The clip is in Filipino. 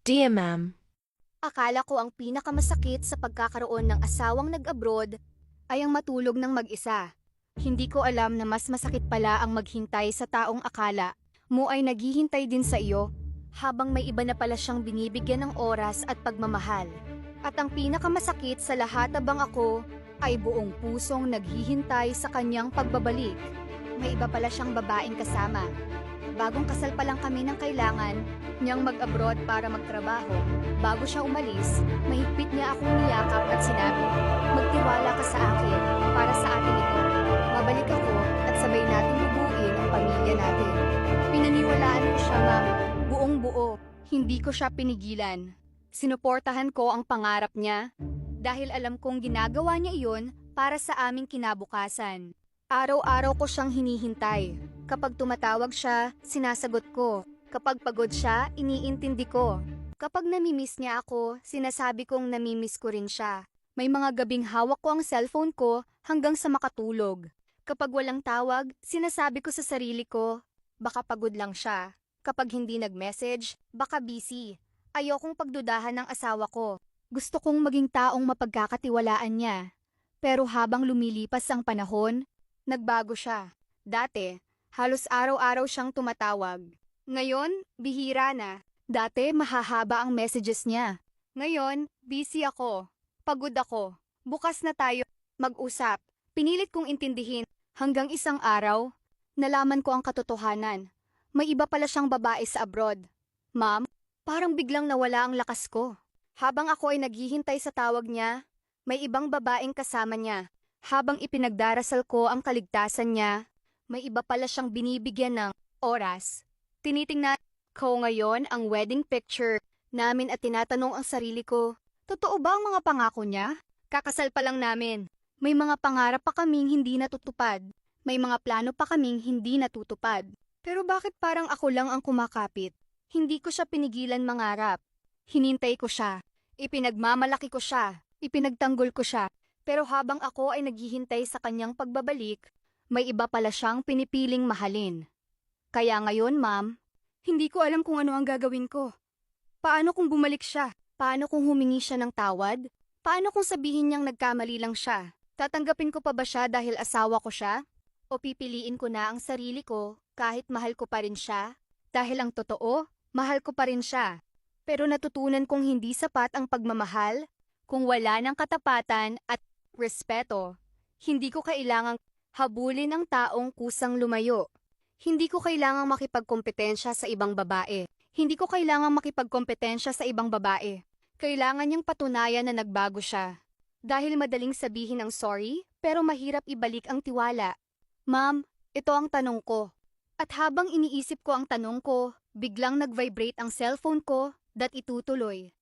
Dear ma'am, Akala ko ang pinakamasakit sa pagkakaroon ng asawang nag-abroad ay ang matulog ng mag-isa. Hindi ko alam na mas masakit pala ang maghintay sa taong akala mo ay naghihintay din sa iyo, habang may iba na pala siyang binibigyan ng oras at pagmamahal. At ang pinakamasakit sa lahat abang ako ay buong pusong naghihintay sa kanyang pagbabalik. May iba pala siyang babaeng kasama. Bagong kasal pa lang kami ng kailangan niyang mag-abroad para magtrabaho. Bago siya umalis, mahigpit niya akong niyakap at sinabi, "Magtiwala ka sa akin, para sa atin ito. Babalik ako at sabay nating bubuin ang pamilya natin." Pinaniwalaan ko siya, ma'am, buong buo. Hindi ko siya pinigilan. Sinuportahan ko ang pangarap niya dahil alam kong ginagawa niya iyon para sa aming kinabukasan. Araw-araw ko siyang hinihintay. Kapag tumatawag siya, sinasagot ko. Kapag pagod siya, iniintindi ko. Kapag namimiss niya ako, sinasabi kong namimiss ko rin siya. May mga gabing hawak ko ang cellphone ko hanggang sa makatulog. Kapag walang tawag, sinasabi ko sa sarili ko, baka pagod lang siya. Kapag hindi nag-message, baka busy. Ayokong pagdudahan ng asawa ko. Gusto kong maging taong mapagkakatiwalaan niya. Pero habang lumilipas ang panahon, nagbago siya. Dati, halos araw-araw siyang tumatawag. Ngayon, bihira na. Dati, mahahaba ang messages niya. Ngayon, busy ako. Pagod ako. Bukas na tayo mag-usap. Pinilit kong intindihin. Hanggang isang araw, nalaman ko ang katotohanan. May iba pala siyang babae sa abroad. Ma'am, parang biglang nawala ang lakas ko. Habang ako ay naghihintay sa tawag niya, may ibang babaeng kasama niya. Habang ipinagdarasal ko ang kaligtasan niya, may iba pala siyang binibigyan ng oras. Tinitingnan ko ngayon ang wedding picture namin at tinatanong ang sarili ko, totoo ba ang mga pangako niya? Kakasal pa lang namin. May mga pangarap pa kaming hindi natutupad. May mga plano pa kaming hindi natutupad. Pero bakit parang ako lang ang kumakapit? Hindi ko siya pinigilan mangarap. Hinintay ko siya. Ipinagmamalaki ko siya. Ipinagtanggol ko siya. Pero habang ako ay naghihintay sa kanyang pagbabalik, may iba pala siyang pinipiling mahalin. Kaya ngayon, ma'am, hindi ko alam kung ano ang gagawin ko. Paano kung bumalik siya? Paano kung humingi siya ng tawad? Paano kung sabihin niyang nagkamali lang siya? Tatanggapin ko pa ba siya dahil asawa ko siya? O pipiliin ko na ang sarili ko kahit mahal ko pa rin siya? Dahil ang totoo, mahal ko pa rin siya. Pero natutunan kong hindi sapat ang pagmamahal kung wala ng katapatan at respeto. Hindi ko kailangang habulin ang taong kusang lumayo. Hindi ko kailangang makipagkompetensya sa ibang babae. Hindi ko kailangang makipagkompetensya sa ibang babae. Kailangan niyang patunayan na nagbago siya. Dahil madaling sabihin ang sorry, pero mahirap ibalik ang tiwala. Ma'am, ito ang tanong ko. At habang iniisip ko ang tanong ko, biglang nag-vibrate ang cellphone ko, dat itutuloy.